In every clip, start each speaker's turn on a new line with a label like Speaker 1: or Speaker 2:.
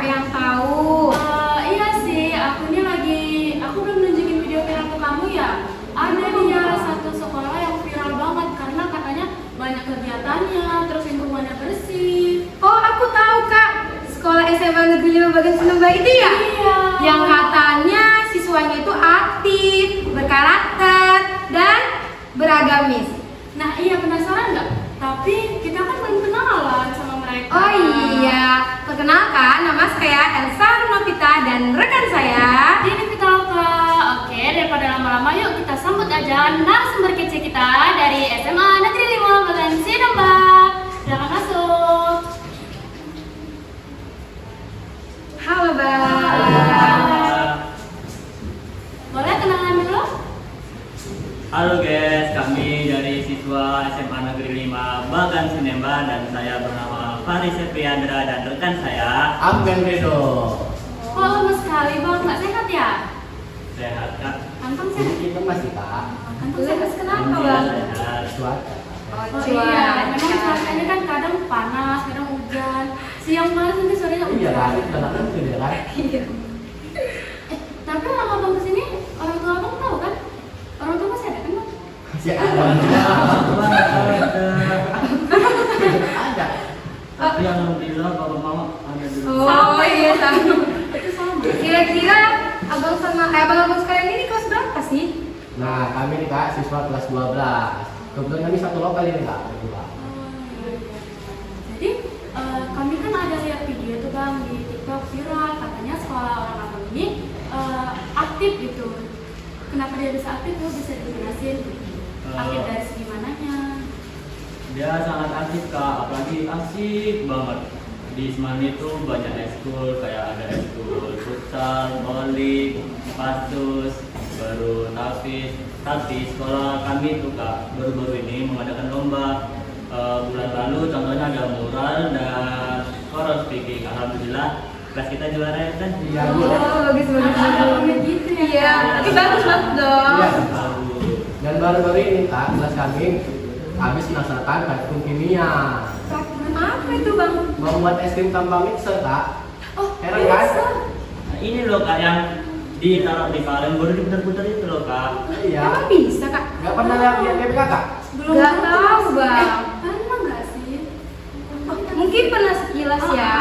Speaker 1: kak yang tahu.
Speaker 2: Iya sih, aku belum nunjukin video viral ke kamu ya. Ada dia satu sekolah yang viral banget karena katanya banyak kegiatannya, terus lingkungannya bersih.
Speaker 1: Oh aku tahu kak, sekolah SMA Negeri 5 Bagan Sinemba itu ya?
Speaker 2: Iya.
Speaker 1: Yang katanya siswanya itu aktif, berkarakter, dan beragamis.
Speaker 2: Nah iya, penasaran nggak? Tapi kita kan belum kenalan sama mereka.
Speaker 1: Oh iya, perkenalkan nama saya Elsa Novita dan rekan saya.
Speaker 2: Ini Vitalka. Oke, daripada lama-lama yuk kita sambut aja narasumber kece kita dari SMA Negeri 5 Bagan Sinemba. Silakan masuk.
Speaker 1: Halo Bang.
Speaker 2: Boleh kenalan dulu?
Speaker 3: Halo guys, kami dari siswa SMA Negeri 5 Bagan Sinemba dan saya bernama Faris Sepriandra dan rekan saya
Speaker 4: Amben Redo.
Speaker 2: Oh, lama sekali bang, nggak sehat ya?
Speaker 3: Sehat kak.
Speaker 2: Kantong sehat?
Speaker 4: Kita masih kak.
Speaker 2: Kantong sehat kenapa
Speaker 3: Iya,
Speaker 2: bang?
Speaker 3: sehat.
Speaker 4: Cuaca.
Speaker 2: Oh iya, memang cuacanya kan kadang panas, kadang hujan. Siang panas nanti sorenya
Speaker 4: Iya
Speaker 2: hujan.
Speaker 4: kan, kita kan tuh dia kan.
Speaker 1: Iya.
Speaker 2: Tapi orang abang kesini, orang tua abang tahu kan? Orang tua masih ada kan bang?
Speaker 4: Masih ada. Ada.
Speaker 3: Tapi alhamdulillah bapak mama ada dulu.
Speaker 1: Oh iya sama.
Speaker 2: Itu sama.
Speaker 1: Kira-kira abang sama abang sekalian ini kelas berapa sih?
Speaker 4: Nah, kami nih kak siswa kelas 12. Kebetulan kami satu lokal ini kak. Berdua.
Speaker 2: Jadi kami kan ada lihat video tuh bang di TikTok viral, katanya sekolah orang abang ini aktif gitu. Kenapa dia bisa aktif tuh, bisa dijelasin? Aktif dari segi mananya?
Speaker 3: Dia sangat aktif kak, apalagi asik banget. Di Semani itu banyak ekskul, kayak ada ekskul futsal, bowling, pastus, baru nafis. Tapi sekolah kami itu kak baru-baru ini mengadakan lomba. Bulan lalu contohnya ada mural dan oral speaking. Alhamdulillah kelas kita juara ya kan?
Speaker 4: Iya.
Speaker 1: Oh bagus bagus bagus.
Speaker 2: Gitu ya?
Speaker 1: Iya, tapi bagus banget dong.
Speaker 4: Iya.
Speaker 3: Bagus.
Speaker 4: Dan baru-baru ini kak kelas kami habis melaksanakan praktikum kimia.
Speaker 1: Apa itu bang?
Speaker 4: Membuat es krim tanpa mixer kak.
Speaker 2: Oh,
Speaker 4: Heran kan?
Speaker 2: bisa.
Speaker 3: Nah, ini loh kak yang ditaruh di kaleng baru diputar-putar itu loh kak.
Speaker 4: Iya.
Speaker 1: Emang bisa kak?
Speaker 4: Gak pernah lihat di TPK kak?
Speaker 2: Belum
Speaker 1: Nggak
Speaker 2: pernah.
Speaker 1: tahu, Bang.
Speaker 2: Pernah nggak sih?
Speaker 1: Mungkin pernah sekilas ya.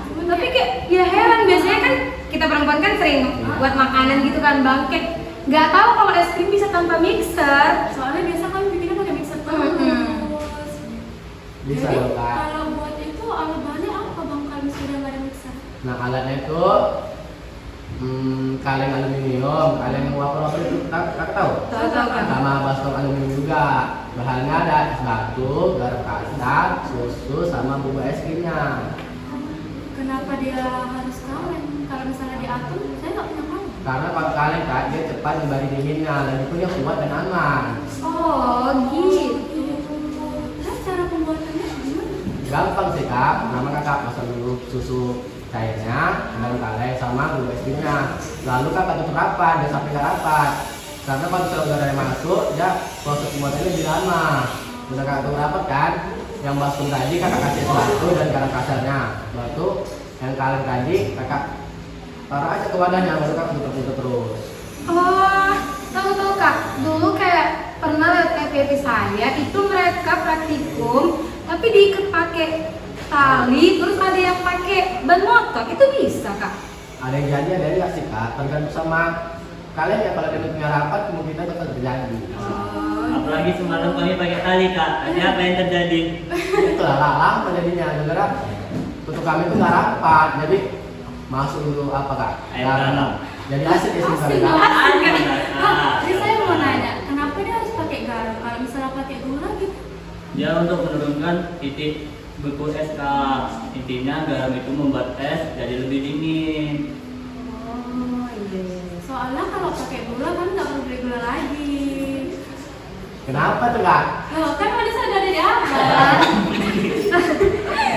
Speaker 2: Cuman
Speaker 1: Tapi kayak ya heran, biasanya kan kita perempuan kan sering buat makanan gitu kan bang. Kayak nggak tahu kalau es krim bisa tanpa mixer.
Speaker 2: Soalnya biasa kami bikinnya pakai mixer
Speaker 1: Mm-mm.
Speaker 2: terus.
Speaker 4: Bisa
Speaker 2: Jadi
Speaker 4: loh kak.
Speaker 2: kalau buat itu alat bahannya apa bang kalau misalnya nggak ada mixer?
Speaker 4: Nah alatnya itu kaleng aluminium, kaleng wapor itu kakak tahu?
Speaker 1: Tahu kan?
Speaker 4: Sama baskom aluminium juga. Bahannya ada es batu, garam kasar, susu, sama bumbu es krimnya.
Speaker 2: Kenapa dia harus kaleng? Kalau misalnya diatur, saya nggak punya kaleng.
Speaker 4: Karena kalau kaleng kak dia cepat membari dinginnya, lagi punya kuat dan aman.
Speaker 1: Oh gitu.
Speaker 2: Terus cara pembuatannya gimana?
Speaker 4: Gampang sih kak, pertama kakak masuk dulu susu cairnya, dalam kaleng sama bumbu es krimnya. Lalu kakak tutup rapat, dan sampai nggak rapat. Karena kalau misalnya udah ada masuk, ya proses pembuatannya lebih lama. Udah kakak tutup rapat kan, yang baskom tadi kakak kasih es batu dan garam kasarnya. Batu yang kaleng tadi kakak taruh aja ke wadahnya, baru kakak tutup terus.
Speaker 1: Oh, tahu kak. Dulu kayak pernah lihat FYP saya itu mereka praktikum, tapi diikat pakai tali, terus ada yang pakai ban motor. Itu bisa kak?
Speaker 4: Ada yang jadi, ada yang nggak sih kak, tergantung sama kalian ya. Kalau dia punya rapat, kemungkinan bakal terjadi.
Speaker 3: Apalagi semalam kami pakai tali kak. Ada apa yang terjadi?
Speaker 4: Itulah lama jadinya, gara-gara tutup kami itu nggak rapat, jadi masuk dulu apa kak?
Speaker 3: Air garam.
Speaker 4: Jadi asik ya sih
Speaker 2: Asik
Speaker 4: kak.
Speaker 2: dong.
Speaker 3: Ah,
Speaker 2: Jadi saya mau nanya, kenapa dia harus pakai garam? Kalau misalnya pakai gula gitu?
Speaker 3: Ya untuk menurunkan titik beku es kak. Intinya garam itu membuat es jadi lebih dingin.
Speaker 1: Oh iya.
Speaker 2: Soalnya kalau pakai gula kan nggak perlu beli gula lagi.
Speaker 4: Kenapa tuh kak?
Speaker 2: Loh, kan manis ada di abang.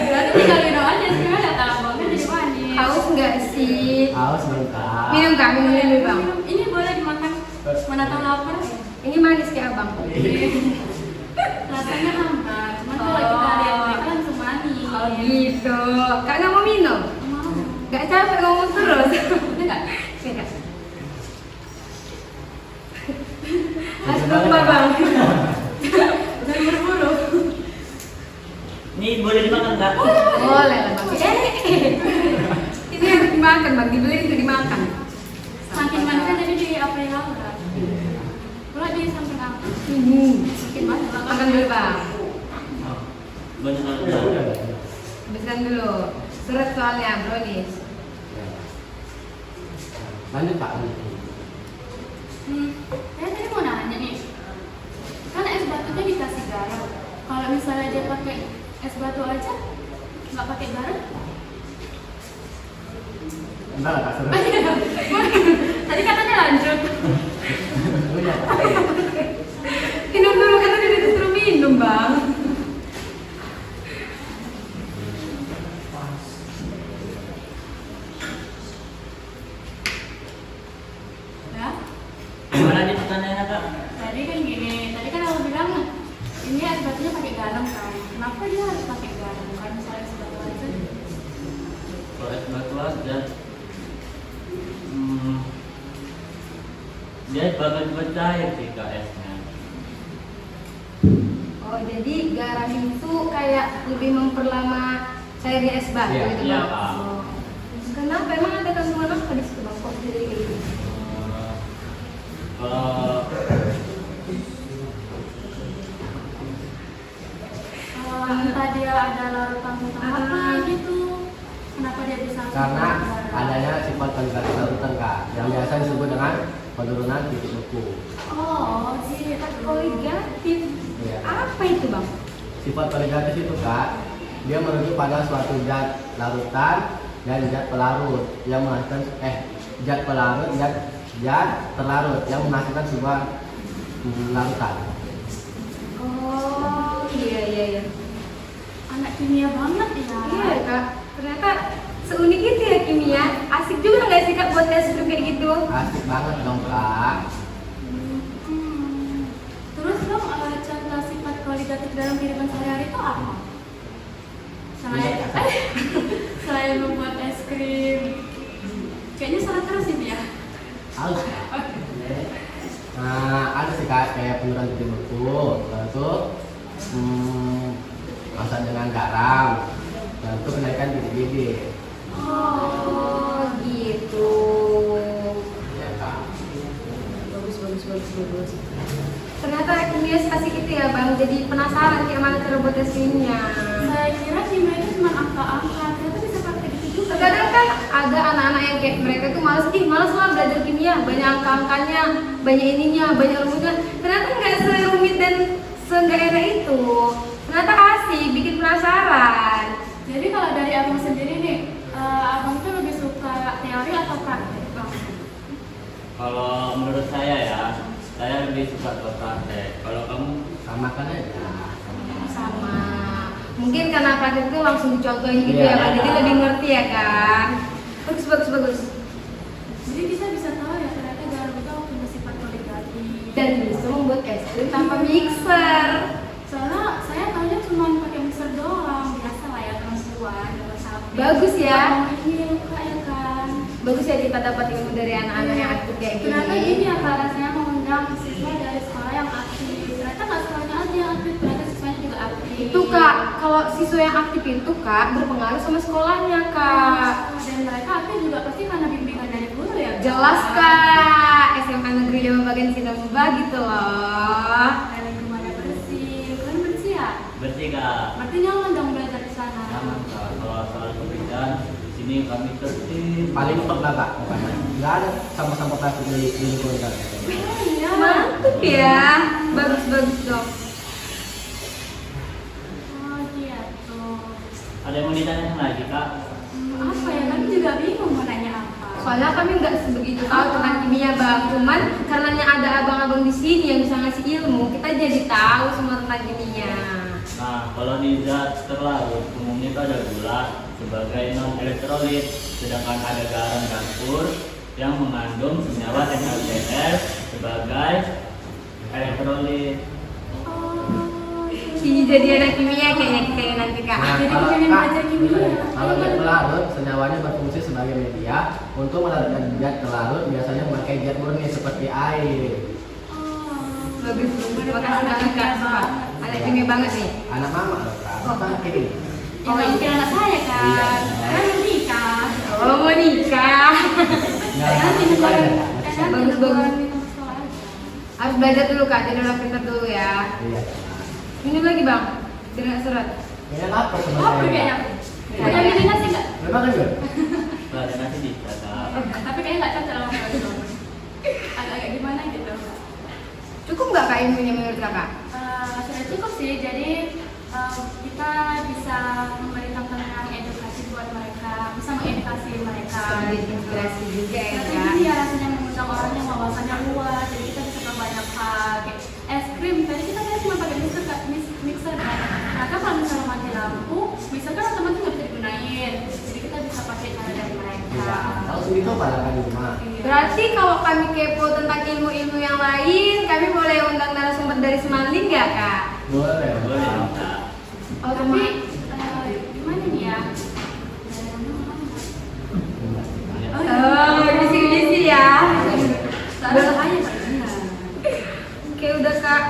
Speaker 2: Berarti tinggal minum aja sih, nggak tahu abang kan jadi manis.
Speaker 1: Haus nggak sih?
Speaker 4: Haus nih kak.
Speaker 1: Minum kak, minum dulu bang.
Speaker 2: Ini boleh dimakan. Mana tahu lapar.
Speaker 1: Ini manis kayak abang.
Speaker 2: Rasanya hambar. Cuman kalau kita lihat mereka langsung manis.
Speaker 1: Oh gitu. Kak nggak mau minum?
Speaker 2: Mau.
Speaker 1: Nggak capek ngomong terus. Udah nggak? Oke, Kak. Mas lupa bang. Jangan buru-buru.
Speaker 3: Ini boleh dimakan nggak?
Speaker 1: Boleh lah bang. Ini harus dimakan bang, dibeli untuk dimakan.
Speaker 2: Saking manisnya jadi di apa yang Laura. Pula di samping aku.
Speaker 1: Makin manis. Makan dulu bang.
Speaker 3: Oh, banyak banget.
Speaker 1: Habiskan dulu. Surat soalnya brownies.
Speaker 4: Lanjut Pak.
Speaker 2: Saya tadi mau nanya nih, kan es batunya dikasih garam. Kalau misalnya dia pakai es batu aja, nggak pakai garam?
Speaker 4: Enggak lah Kak, seru.
Speaker 2: Tadi katanya lanjut.
Speaker 4: Udah.
Speaker 1: Minum dulu kan tadi disuruh minum bang.
Speaker 2: Ya,
Speaker 3: Gimana nih pertanyaannya kak?
Speaker 2: tadi kan gini, tadi kan aku bilang ini es batunya pakai garam kan. Kenapa dia harus pakai garam? Bukan misalnya es batu aja.
Speaker 3: Kalau es batu aja, dia bakal cepat cair sih kak esnya.
Speaker 1: Oh jadi garam itu kayak lebih memperlama cairnya es batu
Speaker 4: Iya,
Speaker 1: gitu
Speaker 3: iya,
Speaker 1: bang?
Speaker 3: Pak.
Speaker 1: Oh. Kenapa? Emang ada kandungan apa di situ bang? Kok jadi kayak gitu?
Speaker 3: Kalau
Speaker 2: Entah dia ada larutan tentang apa gitu. Kenapa dia bisa?
Speaker 4: Karena adanya sifat konversi larutan Kak, yang biasa disebut dengan penurunan titik beku.
Speaker 2: Oh, sih.
Speaker 1: Koligatif.
Speaker 4: Iya.
Speaker 1: Apa itu bang?
Speaker 4: Sifat koligatif itu Kak, dia merujuk pada suatu zat larutan dan zat pelarut yang menghasilkan zat pelarut dan zat terlarut yang menghasilkan sebuah larutan.
Speaker 1: Oh iya.
Speaker 2: Anak kimia banget ya.
Speaker 1: Iya kak. Ternyata seunik itu ya kimia. Asik juga nggak sih kak buat tes kayak gitu?
Speaker 4: Asik banget dong Kak.
Speaker 2: Terus dong contoh sifat koligatif dalam kehidupan sehari-hari itu apa? Selain selain membuat es krim, kayaknya salah terus ini ya.
Speaker 4: Halus. Nah, ada sih Kak kayak penurunan titik beku, lalu masak dengan garam, lalu kenaikan titik bibit.
Speaker 1: Oh gitu.
Speaker 4: Ya Kak.
Speaker 1: Bagus. Ternyata kimia asik itu ya bang. Jadi penasaran kayak mana cara buat tes kimia.
Speaker 2: Saya kira kimia itu cuma angka-angka, ternyata bisa pakai di situ.
Speaker 1: Terkadang kan ada anak-anak yang kayak mereka tuh males lah belajar kimia, banyak angka-angkanya, banyak ininya, banyak rumusnya. Ternyata nggak serumit dan seenggak enak itu. Ternyata asik, bikin penasaran.
Speaker 2: Jadi kalau dari abang sendiri nih, abang tuh lebih suka teori atau praktek bang?
Speaker 3: kalau menurut saya ya, saya lebih suka ke praktek. Kalau kamu?
Speaker 4: Sama kan aja.
Speaker 1: Sama. Mungkin karena praktek itu langsung dicontohin gitu
Speaker 4: Iya.
Speaker 1: ya Kak, jadi lebih ngerti ya kan. Bagus.
Speaker 2: Jadi bisa tahu ya ternyata garam itu punya sifat koligatif.
Speaker 1: Dan bisa membuat es krim tanpa mixer.
Speaker 2: Soalnya saya tahunya cuma pakai mixer doang, biasa lah ya perempuan, dapat sapi.
Speaker 1: Bagus ya.
Speaker 2: Ini luka ya kan.
Speaker 1: Bagus ya kita dapat ilmu dari anak-anak yang aktif kayak gini.
Speaker 2: Ternyata gini ya Kak, rasanya mengundang siswa dari sekolah yang aktif. Ternyata nggak sekolahnya aja yang aktif, ternyata siswanya juga aktif.
Speaker 1: Itu Kak, kalau siswa yang aktif itu Kak berpengaruh sama sekolahnya Kak.
Speaker 2: Dan mereka aktif juga pasti karena bimbingan dari guru ya.
Speaker 1: Jelas Kak, SMA Negeri 5 Bagian Sinamba gitu loh.
Speaker 2: Dan lingkungannya bersih, kalian bersih ya?
Speaker 3: Bersih kak.
Speaker 2: Berarti nyaman dong belajar di sana.
Speaker 3: Nyaman kak. Kalau soal pekerjaan di sini kami tertib.
Speaker 4: Paling top lah Kak, pokoknya. Nggak ada sampah-sampah plastik di lingkungan Kak.
Speaker 2: Oh iya.
Speaker 1: Mantap ya, bagus dong.
Speaker 2: Oh gitu.
Speaker 3: Ada yang mau ditanyakan lagi kak?
Speaker 2: Apa ya? Kami juga bingung mau nanya apa.
Speaker 1: Soalnya kami nggak sebegitu tahu tentang kimia bang, cuman karenanya ada abang-abang di sini yang bisa ngasih ilmu, kita jadi tahu semua tentang kimia.
Speaker 3: Nah, kalau di zat terlarut umumnya itu ada gula sebagai non elektrolit, sedangkan ada garam campur yang mengandung senyawa NaCl sebagai elektrolit.
Speaker 2: Oh,
Speaker 1: jadi anak kimia kayaknya kita ini nanti kak.
Speaker 4: Nah,
Speaker 2: Jadi
Speaker 4: kalau
Speaker 2: pengen
Speaker 4: Kak,
Speaker 2: belajar kimia.
Speaker 4: kalau jet pelarut, senyawanya berfungsi sebagai media untuk melarutkan zat ke larut, biasanya memakai zat murni seperti air.
Speaker 1: Bagus, terima kasih banget kak. Sumpah. Anak kimia banget nih.
Speaker 4: Anak mama loh Kak, apa anak ini?
Speaker 2: Ya nggak mungkin anak saya kan.
Speaker 4: Iya.
Speaker 2: Kan mau nikah.
Speaker 1: Oh mau nikah.
Speaker 4: Nggak,
Speaker 2: Nanti
Speaker 4: suka
Speaker 2: bukan
Speaker 4: aja, Kak.
Speaker 2: nanti
Speaker 1: Bagus,
Speaker 2: bukan
Speaker 1: bagus.
Speaker 2: minum sekolah aja.
Speaker 1: Harus belajar dulu kak, jadi orang pintar dulu ya.
Speaker 4: Iya.
Speaker 1: Minum lagi bang, biar nggak seret.
Speaker 4: Kayaknya lapar sama
Speaker 2: Oh, kayaknya.
Speaker 1: Iya.
Speaker 2: Ada minum nasi nggak?
Speaker 4: Memang kan Gun?
Speaker 3: Pelajaran nasi bisa Kak.
Speaker 2: Tapi kayaknya nggak cocok sama itu. Agak-agak gimana gitu.
Speaker 1: Cukup nggak kak ilmunya menurut kakak?
Speaker 2: Sudah cukup sih, jadi kita bisa memberikan tentang edukasi buat mereka, bisa mengedukasi mereka.
Speaker 1: Sedikit inspirasi juga ya
Speaker 2: Tapi
Speaker 1: kak.
Speaker 2: gini ya rasanya mengundang orang yang wawasannya luas, jadi kita bisa tahu banyak hal. Kayak es krim, tadi kita kan cuma pakai mixer kan. Nah kan kalau misalnya mati lampu, mixer kan otomatis nggak bisa digunain. Jadi kita bisa pakai cara dari mereka.
Speaker 4: Iya. Tahu segitu pada kan di rumah.
Speaker 2: Iya.
Speaker 1: Berarti kalau kami kepo tentang ilmu-ilmu yang lain, kami boleh undang narasumber dari Semanlik nggak kak?
Speaker 4: Boleh.
Speaker 3: Boleh Kak.
Speaker 1: Oh,
Speaker 2: Tapi gimana nih ya?
Speaker 1: Oh, bisik-bisik ya.
Speaker 2: Bahaya benar.
Speaker 1: Oke, udah kak.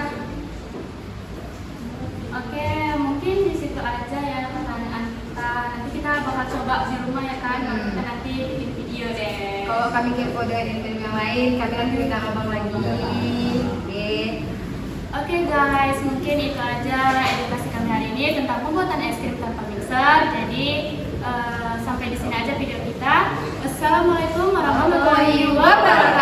Speaker 2: Oke, mungkin di situ aja ya pertanyaan kita. Nanti kita bakal coba di rumah ya kan. Kita nanti bikin video deh.
Speaker 1: Kalau kami kepo dengan ilmu yang lain, kami nanti minta abang lagi. Oke.
Speaker 2: Oke guys, mungkin itu aja edukasi kami hari ini tentang pembuatan es krim tanpa mixer. Jadi sampai di sini aja video kita. Wassalamualaikum warahmatullahi wabarakatuh.